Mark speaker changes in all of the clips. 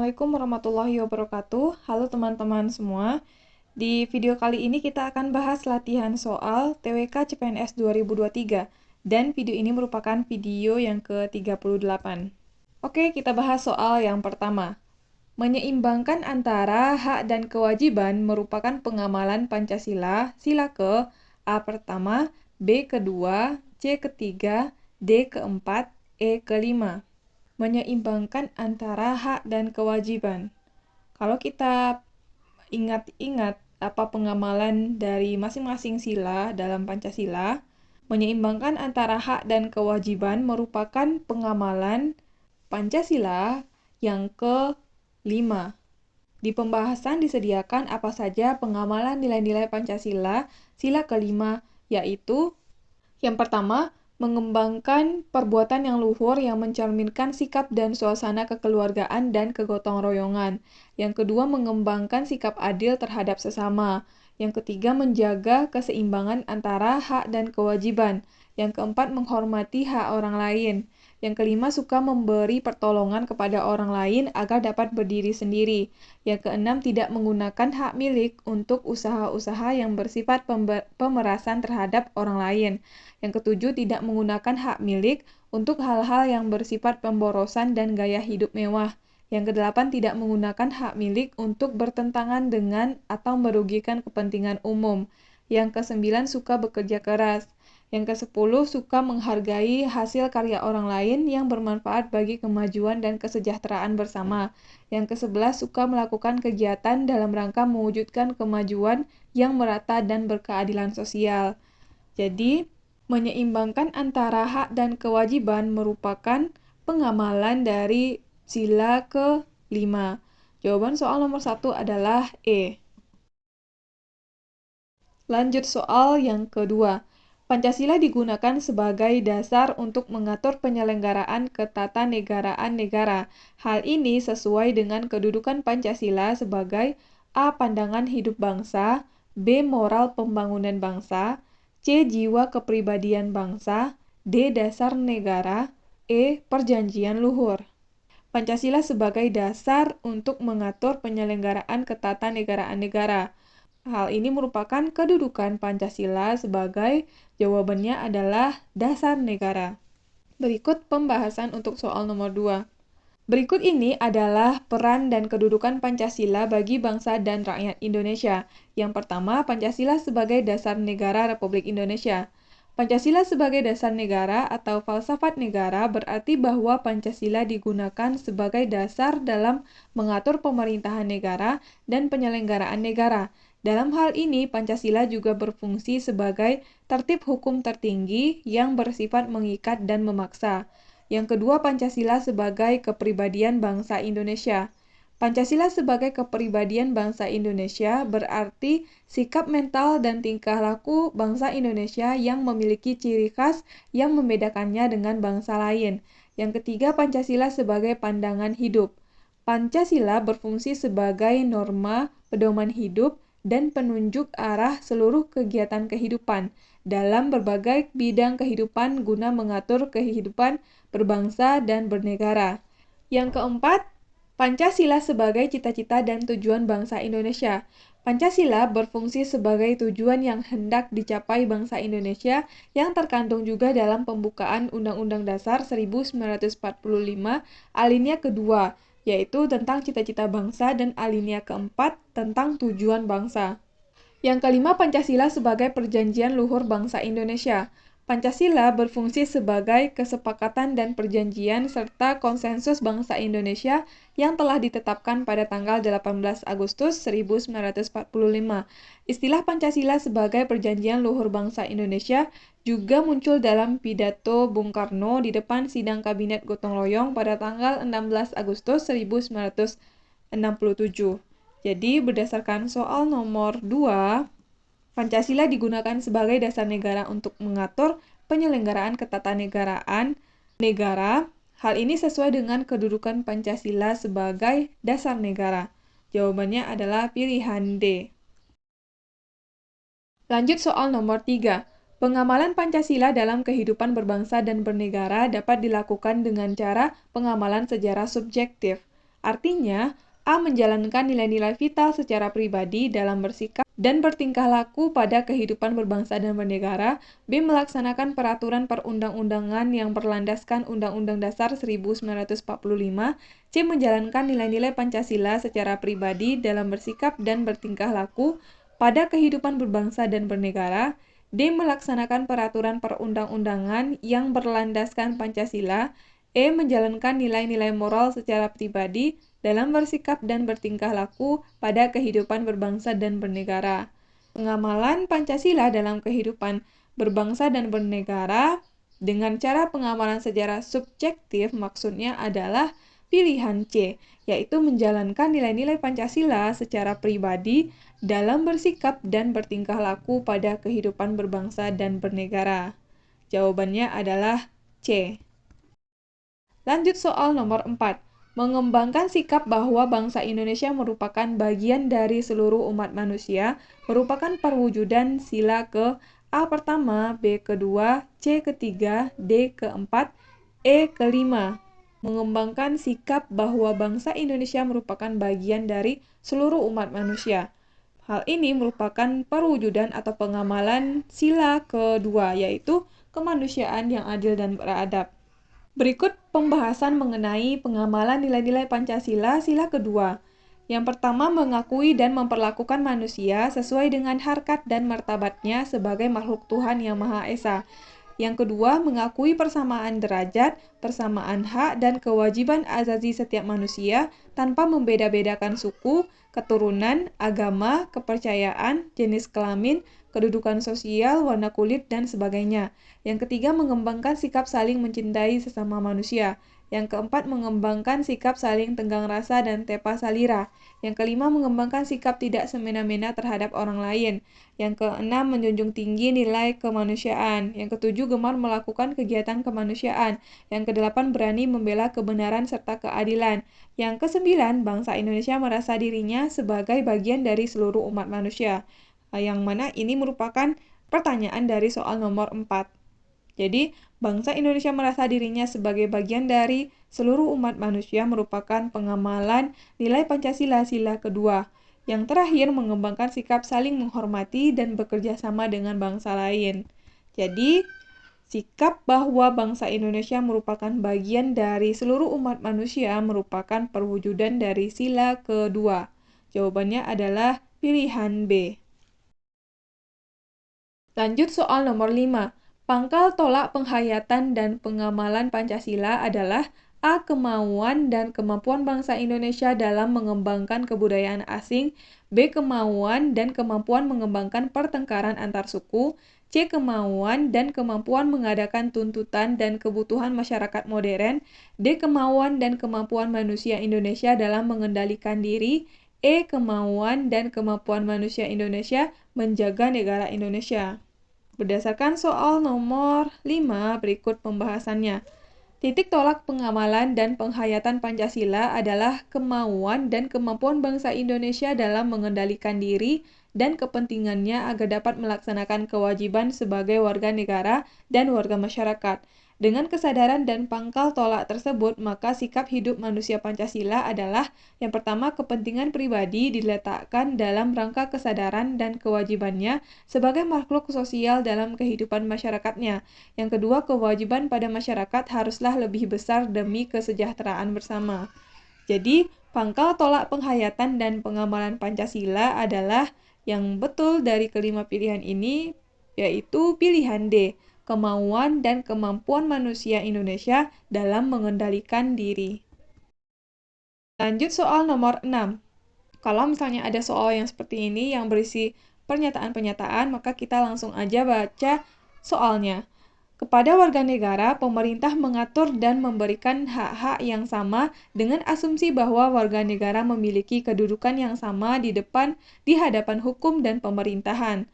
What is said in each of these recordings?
Speaker 1: Assalamualaikum warahmatullahi wabarakatuh. Halo teman-teman semua. Di video kali ini kita akan bahas latihan soal TWK CPNS 2023 dan video ini merupakan video yang ke-38. Oke, kita bahas soal yang pertama. Menyeimbangkan antara hak dan kewajiban merupakan pengamalan Pancasila, sila ke A pertama, B kedua, C ketiga, D keempat, E kelima. Menyeimbangkan antara hak dan kewajiban. Kalau kita ingat-ingat apa pengamalan dari masing-masing sila dalam Pancasila, menyeimbangkan antara hak dan kewajiban merupakan pengamalan Pancasila yang ke-5. Di pembahasan disediakan apa saja pengamalan nilai-nilai Pancasila sila ke-5, yaitu yang pertama, mengembangkan perbuatan yang luhur yang mencerminkan sikap dan suasana kekeluargaan dan kegotong royongan. Yang kedua, mengembangkan sikap adil terhadap sesama. Yang ketiga, menjaga keseimbangan antara hak dan kewajiban. Yang keempat, menghormati hak orang lain. Yang kelima, suka memberi pertolongan kepada orang lain agar dapat berdiri sendiri. Yang keenam, tidak menggunakan hak milik untuk usaha-usaha yang bersifat pemerasan terhadap orang lain. Yang ketujuh, tidak menggunakan hak milik untuk hal-hal yang bersifat pemborosan dan gaya hidup mewah. Yang kedelapan, tidak menggunakan hak milik untuk bertentangan dengan atau merugikan kepentingan umum. Yang kesembilan, suka bekerja keras. Yang kesepuluh, suka menghargai hasil karya orang lain yang bermanfaat bagi kemajuan dan kesejahteraan bersama. Yang kesebelas, suka melakukan kegiatan dalam rangka mewujudkan kemajuan yang merata dan berkeadilan sosial. Jadi, menyeimbangkan antara hak dan kewajiban merupakan pengamalan dari sila ke-5. Jawaban soal nomor 1 adalah E. Lanjut soal yang kedua. Pancasila digunakan sebagai dasar untuk mengatur penyelenggaraan ketatanegaraan negara. Hal ini sesuai dengan kedudukan Pancasila sebagai A. Pandangan hidup bangsa, B. Moral pembangunan bangsa, C. Jiwa kepribadian bangsa, D. Dasar negara, E. Perjanjian luhur. Pancasila sebagai dasar untuk mengatur penyelenggaraan ketatanegaraan negara. Hal ini merupakan kedudukan Pancasila sebagai jawabannya adalah dasar negara. Berikut pembahasan untuk soal nomor 2. Berikut ini adalah peran dan kedudukan Pancasila bagi bangsa dan rakyat Indonesia. Yang pertama, Pancasila sebagai dasar negara Republik Indonesia. Pancasila sebagai dasar negara atau falsafat negara berarti bahwa Pancasila digunakan sebagai dasar dalam mengatur pemerintahan negara dan penyelenggaraan negara. Dalam hal ini, Pancasila juga berfungsi sebagai tertib hukum tertinggi yang bersifat mengikat dan memaksa. Yang kedua, Pancasila sebagai kepribadian bangsa Indonesia. Pancasila sebagai kepribadian bangsa Indonesia berarti sikap mental dan tingkah laku bangsa Indonesia yang memiliki ciri khas yang membedakannya dengan bangsa lain. Yang ketiga, Pancasila sebagai pandangan hidup. Pancasila berfungsi sebagai norma pedoman hidup dan penunjuk arah seluruh kegiatan kehidupan dalam berbagai bidang kehidupan guna mengatur kehidupan berbangsa dan bernegara. Yang keempat, Pancasila sebagai cita-cita dan tujuan bangsa Indonesia. Pancasila berfungsi sebagai tujuan yang hendak dicapai bangsa Indonesia yang terkandung juga dalam pembukaan Undang-Undang Dasar 1945 alinea kedua, yaitu tentang cita-cita bangsa, dan alinea keempat tentang tujuan bangsa. Yang kelima, Pancasila sebagai perjanjian luhur bangsa Indonesia. Pancasila berfungsi sebagai kesepakatan dan perjanjian serta konsensus bangsa Indonesia yang telah ditetapkan pada tanggal 18 Agustus 1945. Istilah Pancasila sebagai perjanjian luhur bangsa Indonesia juga muncul dalam pidato Bung Karno di depan sidang Kabinet Gotong Royong pada tanggal 16 Agustus 1967. Jadi, berdasarkan soal nomor 2, Pancasila digunakan sebagai dasar negara untuk mengatur penyelenggaraan ketatanegaraan negara. Hal ini sesuai dengan kedudukan Pancasila sebagai dasar negara. Jawabannya adalah pilihan D. Lanjut soal nomor 3. Pengamalan Pancasila dalam kehidupan berbangsa dan bernegara dapat dilakukan dengan cara pengamalan sejarah subjektif. Artinya, A menjalankan nilai-nilai vital secara pribadi dalam bersikap dan bertingkah laku pada kehidupan berbangsa dan bernegara. B melaksanakan peraturan perundang-undangan yang berlandaskan Undang-Undang Dasar 1945. C menjalankan nilai-nilai Pancasila secara pribadi dalam bersikap dan bertingkah laku pada kehidupan berbangsa dan bernegara. D melaksanakan peraturan perundang-undangan yang berlandaskan Pancasila. E menjalankan nilai-nilai moral secara pribadi dalam bersikap dan bertingkah laku pada kehidupan berbangsa dan bernegara. Pengamalan Pancasila dalam kehidupan berbangsa dan bernegara dengan cara pengamalan secara subjektif maksudnya adalah pilihan C, yaitu menjalankan nilai-nilai Pancasila secara pribadi dalam bersikap dan bertingkah laku pada kehidupan berbangsa dan bernegara. Jawabannya adalah C. Lanjut soal nomor 4. Mengembangkan sikap bahwa bangsa Indonesia merupakan bagian dari seluruh umat manusia merupakan perwujudan sila ke A pertama, B kedua, C ketiga, D keempat, E kelima. Mengembangkan sikap bahwa bangsa Indonesia merupakan bagian dari seluruh umat manusia. Hal ini merupakan perwujudan atau pengamalan sila kedua, yaitu kemanusiaan yang adil dan beradab. Berikut pembahasan mengenai pengamalan nilai-nilai Pancasila sila kedua. Yang pertama, mengakui dan memperlakukan manusia sesuai dengan harkat dan martabatnya sebagai makhluk Tuhan yang Maha Esa. Yang kedua, mengakui persamaan derajat, persamaan hak, dan kewajiban azazi setiap manusia tanpa membeda-bedakan suku, keturunan, agama, kepercayaan, jenis kelamin, kedudukan sosial, warna kulit, dan sebagainya. Yang ketiga, mengembangkan sikap saling mencintai sesama manusia. Yang keempat, mengembangkan sikap saling tenggang rasa dan tepa salira. Yang kelima, mengembangkan sikap tidak semena-mena terhadap orang lain. Yang keenam, menjunjung tinggi nilai kemanusiaan. Yang ketujuh, gemar melakukan kegiatan kemanusiaan. Yang kedelapan, berani membela kebenaran serta keadilan. Yang kesembilan, bangsa Indonesia merasa dirinya sebagai bagian dari seluruh umat manusia. Yang mana ini merupakan pertanyaan dari soal nomor 4. Jadi, bangsa Indonesia merasa dirinya sebagai bagian dari seluruh umat manusia merupakan pengamalan nilai Pancasila sila kedua. Yang terakhir, mengembangkan sikap saling menghormati dan bekerja sama dengan bangsa lain. Jadi, sikap bahwa bangsa Indonesia merupakan bagian dari seluruh umat manusia merupakan perwujudan dari sila kedua. Jawabannya adalah pilihan B. Lanjut soal nomor 5. Pangkal tolak penghayatan dan pengamalan Pancasila adalah A. Kemauan dan kemampuan bangsa Indonesia dalam mengembangkan kebudayaan asing, B. Kemauan dan kemampuan mengembangkan pertengkaran antar suku, C. Kemauan dan kemampuan mengadakan tuntutan dan kebutuhan masyarakat modern, D. Kemauan dan kemampuan manusia Indonesia dalam mengendalikan diri, E. Kemauan dan kemampuan manusia Indonesia menjaga negara Indonesia. Berdasarkan soal nomor 5, berikut pembahasannya. Titik tolak pengamalan dan penghayatan Pancasila adalah kemauan dan kemampuan bangsa Indonesia dalam mengendalikan diri dan kepentingannya agar dapat melaksanakan kewajiban sebagai warga negara dan warga masyarakat. Dengan kesadaran dan pangkal tolak tersebut, maka sikap hidup manusia Pancasila adalah yang pertama, kepentingan pribadi diletakkan dalam rangka kesadaran dan kewajibannya sebagai makhluk sosial dalam kehidupan masyarakatnya. Yang kedua, kewajiban pada masyarakat haruslah lebih besar demi kesejahteraan bersama. Jadi, pangkal tolak penghayatan dan pengamalan Pancasila adalah yang betul dari kelima pilihan ini, yaitu pilihan D, kemauan dan kemampuan manusia Indonesia dalam mengendalikan diri. Lanjut soal nomor 6. Kalau misalnya ada soal yang seperti ini yang berisi pernyataan-pernyataan, maka kita langsung aja baca soalnya. Kepada warga negara, pemerintah mengatur dan memberikan hak-hak yang sama dengan asumsi bahwa warga negara memiliki kedudukan yang sama di hadapan hukum dan pemerintahan.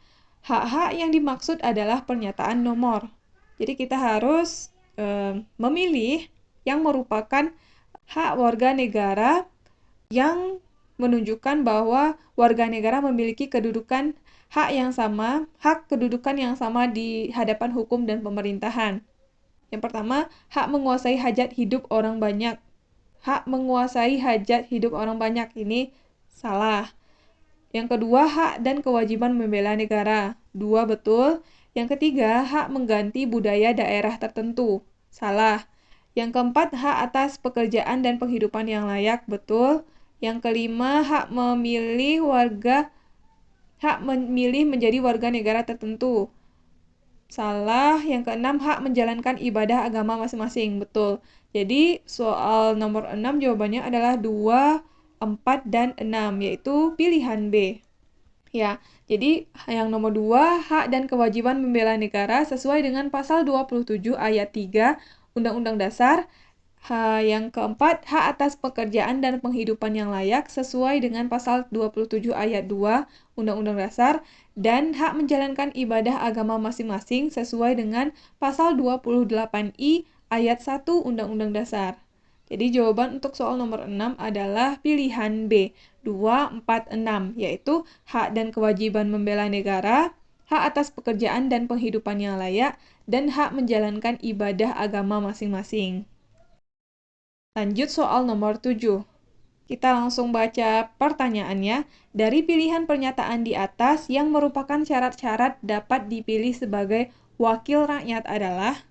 Speaker 1: Hak-hak yang dimaksud adalah pernyataan nomor. Jadi kita harus memilih yang merupakan hak warga negara yang menunjukkan bahwa warga negara memiliki kedudukan hak kedudukan yang sama di hadapan hukum dan pemerintahan. Yang pertama, hak menguasai hajat hidup orang banyak. hak menguasai hajat hidup orang banyak. Ini salah. Yang kedua, hak dan kewajiban membela negara. 2 betul. Yang ketiga, hak mengganti budaya daerah tertentu. Salah. Yang keempat, hak atas pekerjaan dan penghidupan yang layak. Betul. Yang kelima, hak memilih menjadi warga negara tertentu. Salah. Yang keenam, hak menjalankan ibadah agama masing-masing. Betul. Jadi, soal nomor 6 jawabannya adalah 2, 4, dan 6, yaitu pilihan B. Ya, jadi yang nomor 2, hak dan kewajiban membela negara sesuai dengan pasal 27 ayat 3 Undang-Undang Dasar. Yang keempat, hak atas pekerjaan dan penghidupan yang layak sesuai dengan pasal 27 ayat 2 Undang-Undang Dasar, dan hak menjalankan ibadah agama masing-masing sesuai dengan pasal 28I ayat 1 Undang-Undang Dasar. Jadi jawaban untuk soal nomor 6 adalah pilihan B, 2, 4, 6, yaitu hak dan kewajiban membela negara, hak atas pekerjaan dan penghidupan yang layak, dan hak menjalankan ibadah agama masing-masing. Lanjut soal nomor 7. Kita langsung baca pertanyaannya. Dari pilihan pernyataan di atas yang merupakan syarat-syarat dapat dipilih sebagai wakil rakyat adalah: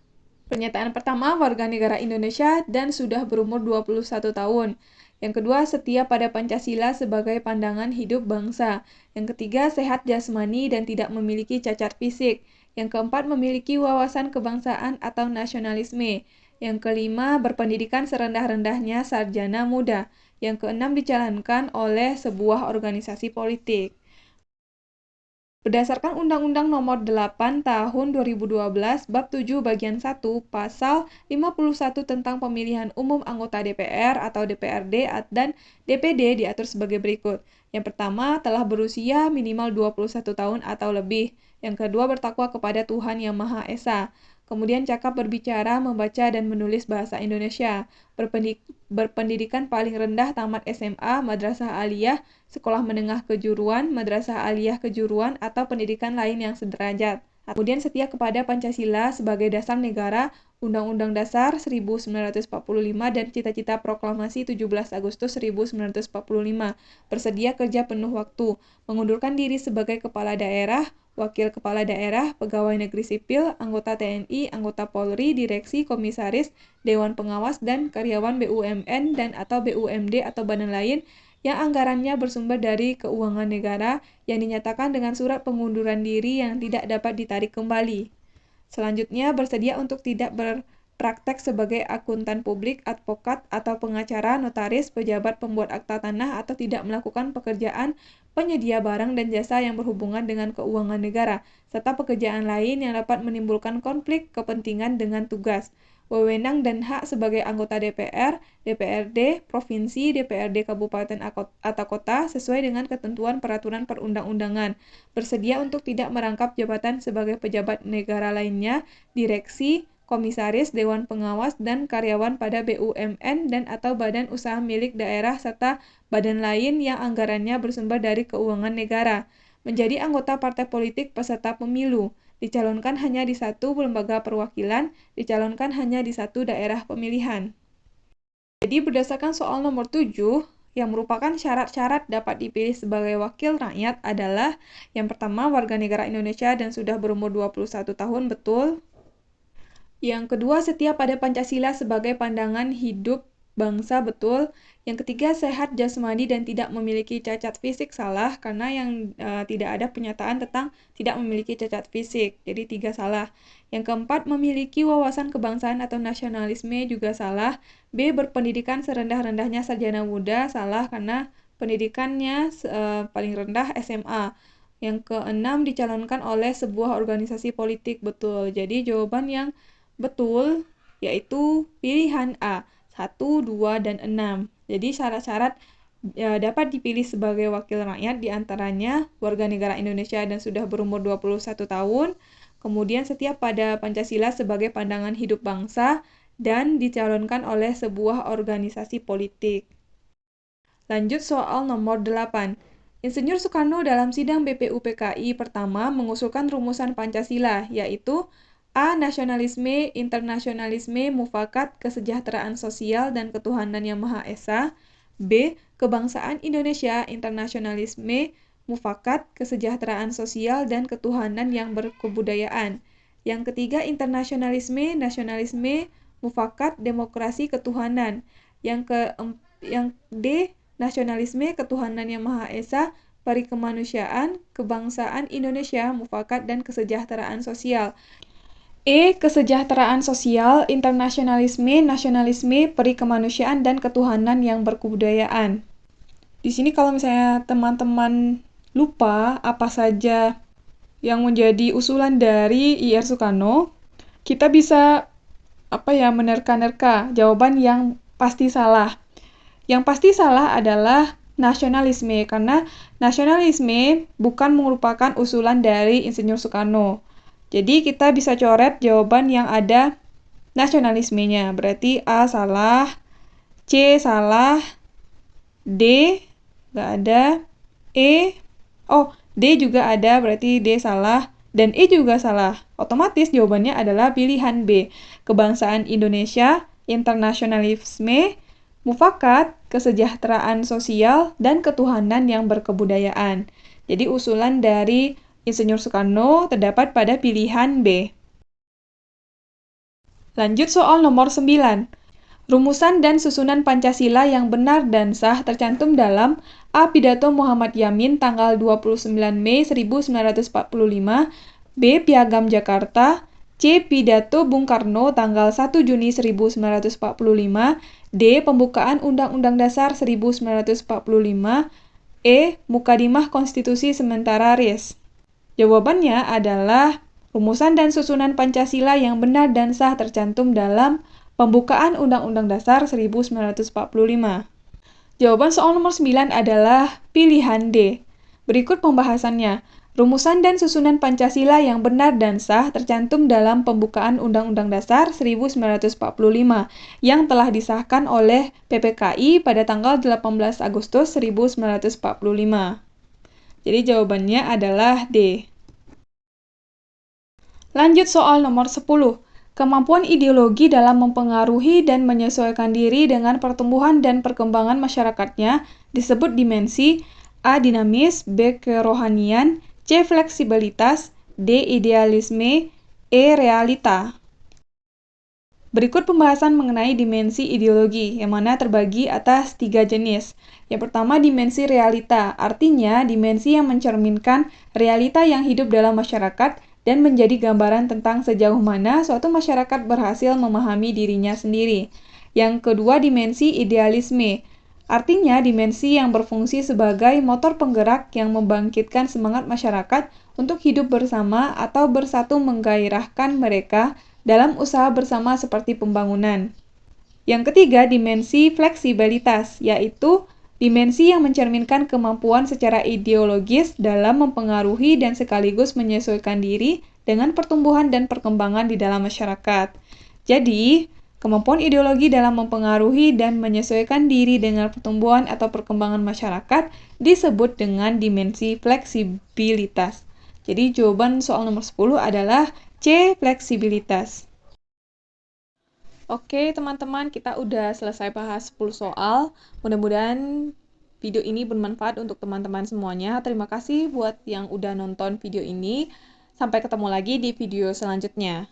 Speaker 1: pernyataan pertama, warga negara Indonesia dan sudah berumur 21 tahun. Yang kedua, setia pada Pancasila sebagai pandangan hidup bangsa. Yang ketiga, sehat jasmani dan tidak memiliki cacat fisik. Yang keempat, memiliki wawasan kebangsaan atau nasionalisme. Yang kelima, berpendidikan serendah-rendahnya sarjana muda. Yang keenam, dicalonkan oleh sebuah organisasi politik. Berdasarkan Undang-Undang Nomor 8 Tahun 2012 Bab 7 Bagian 1 Pasal 51 tentang pemilihan umum anggota DPR atau DPRD dan DPD diatur sebagai berikut. Yang pertama, telah berusia minimal 21 tahun atau lebih. Yang kedua, bertakwa kepada Tuhan Yang Maha Esa. Kemudian cakap berbicara, membaca, dan menulis bahasa Indonesia. Berpendidikan paling rendah tamat SMA, madrasah aliyah, sekolah menengah kejuruan, madrasah aliyah kejuruan, atau pendidikan lain yang sederajat. Kemudian setia kepada Pancasila sebagai dasar negara, Undang-Undang Dasar 1945, dan cita-cita proklamasi 17 Agustus 1945. Bersedia kerja penuh waktu, mengundurkan diri sebagai kepala daerah, wakil kepala daerah, pegawai negeri sipil, anggota TNI, anggota Polri, direksi, komisaris, dewan pengawas, dan karyawan BUMN dan atau BUMD atau badan lain yang anggarannya bersumber dari keuangan negara yang dinyatakan dengan surat pengunduran diri yang tidak dapat ditarik kembali. Selanjutnya, bersedia untuk tidak berpraktek sebagai akuntan publik, advokat, atau pengacara, notaris, pejabat pembuat akta tanah, atau tidak melakukan pekerjaan penyedia barang dan jasa yang berhubungan dengan keuangan negara, serta pekerjaan lain yang dapat menimbulkan konflik kepentingan dengan tugas, wewenang dan hak sebagai anggota DPR, DPRD, Provinsi, DPRD Kabupaten atau Kota sesuai dengan ketentuan peraturan perundang-undangan. Bersedia untuk tidak merangkap jabatan sebagai pejabat negara lainnya, direksi, komisaris, dewan pengawas, dan karyawan pada BUMN dan atau badan usaha milik daerah serta badan lain yang anggarannya bersumber dari keuangan negara. Menjadi anggota partai politik peserta pemilu. Dicalonkan hanya di satu lembaga perwakilan, dicalonkan hanya di satu daerah pemilihan. Jadi berdasarkan soal nomor 7, yang merupakan syarat-syarat dapat dipilih sebagai wakil rakyat adalah: yang pertama, warga negara Indonesia dan sudah berumur 21 tahun, betul. Yang kedua, setia pada Pancasila sebagai pandangan hidup bangsa, betul. Yang ketiga, sehat jasmani dan tidak memiliki cacat fisik, salah, karena yang tidak ada pernyataan tentang tidak memiliki cacat fisik, jadi 3 salah. Yang keempat, memiliki wawasan kebangsaan atau nasionalisme, juga salah. B, berpendidikan serendah-rendahnya sarjana muda, salah, karena pendidikannya paling rendah SMA. Yang keenam, dicalonkan oleh sebuah organisasi politik, betul. Jadi jawaban yang betul yaitu pilihan A, 1, 2, dan 6. Jadi syarat-syarat dapat dipilih sebagai wakil rakyat diantaranya warga negara Indonesia dan sudah berumur 21 tahun, kemudian setia pada Pancasila sebagai pandangan hidup bangsa, dan dicalonkan oleh sebuah organisasi politik. Lanjut soal nomor 8. Insinyur Soekarno dalam sidang BPUPKI pertama mengusulkan rumusan Pancasila, yaitu A. Nasionalisme, internasionalisme, mufakat, kesejahteraan sosial, dan ketuhanan yang Maha Esa. B. Kebangsaan Indonesia, internasionalisme, mufakat, kesejahteraan sosial, dan ketuhanan yang berkebudayaan. Yang ketiga, internasionalisme, nasionalisme, mufakat, demokrasi, ketuhanan. Yang D. Nasionalisme, ketuhanan yang Maha Esa, perikemanusiaan, kebangsaan Indonesia, mufakat, dan kesejahteraan sosial. E. Kesejahteraan sosial, internasionalisme, nasionalisme, perikemanusiaan, dan ketuhanan yang berkebudayaan. Di sini kalau misalnya teman-teman lupa apa saja yang menjadi usulan dari I.R. Soekarno, kita bisa menerka-nerka jawaban yang pasti salah. Yang pasti salah adalah nasionalisme, karena nasionalisme bukan merupakan usulan dari Insinyur Soekarno. Jadi kita bisa coret jawaban yang ada nasionalismenya. Berarti A salah, C salah, D nggak ada, D juga ada, berarti D salah, dan E juga salah. Otomatis jawabannya adalah pilihan B. Kebangsaan Indonesia, internasionalisme, mufakat, kesejahteraan sosial, dan ketuhanan yang berkebudayaan. Jadi usulan dari Insinyur Soekarno terdapat pada pilihan B. Lanjut soal nomor 9. Rumusan dan susunan Pancasila yang benar dan sah tercantum dalam A. Pidato Muhammad Yamin tanggal 29 Mei 1945, B. Piagam Jakarta, C. Pidato Bung Karno tanggal 1 Juni 1945, D. Pembukaan Undang-Undang Dasar 1945, E. Mukadimah Konstitusi Sementara RIS. Jawabannya adalah rumusan dan susunan Pancasila yang benar dan sah tercantum dalam Pembukaan Undang-Undang Dasar 1945. Jawaban soal nomor 9 adalah pilihan D. Berikut pembahasannya. Rumusan dan susunan Pancasila yang benar dan sah tercantum dalam Pembukaan Undang-Undang Dasar 1945 yang telah disahkan oleh PPKI pada tanggal 18 Agustus 1945. Jadi jawabannya adalah D. Lanjut soal nomor 10. Kemampuan ideologi dalam mempengaruhi dan menyesuaikan diri dengan pertumbuhan dan perkembangan masyarakatnya disebut dimensi A. Dinamis, B. Kerohanian, C. Fleksibilitas, D. Idealisme, E. Realita. Berikut pembahasan mengenai dimensi ideologi, yang mana terbagi atas 3 jenis. Yang pertama, dimensi realita, artinya dimensi yang mencerminkan realita yang hidup dalam masyarakat dan menjadi gambaran tentang sejauh mana suatu masyarakat berhasil memahami dirinya sendiri. Yang kedua, dimensi idealisme, artinya dimensi yang berfungsi sebagai motor penggerak yang membangkitkan semangat masyarakat untuk hidup bersama atau bersatu menggairahkan mereka dalam usaha bersama seperti pembangunan. Yang ketiga, dimensi fleksibilitas, yaitu dimensi yang mencerminkan kemampuan secara ideologis dalam mempengaruhi dan sekaligus menyesuaikan diri dengan pertumbuhan dan perkembangan di dalam masyarakat. Jadi, kemampuan ideologi dalam mempengaruhi dan menyesuaikan diri dengan pertumbuhan atau perkembangan masyarakat disebut dengan dimensi fleksibilitas. Jadi, jawaban soal nomor 10 adalah C. Fleksibilitas. Oke, teman-teman, kita udah selesai bahas 10 soal. Mudah-mudahan video ini bermanfaat untuk teman-teman semuanya. Terima kasih buat yang udah nonton video ini. Sampai ketemu lagi di video selanjutnya.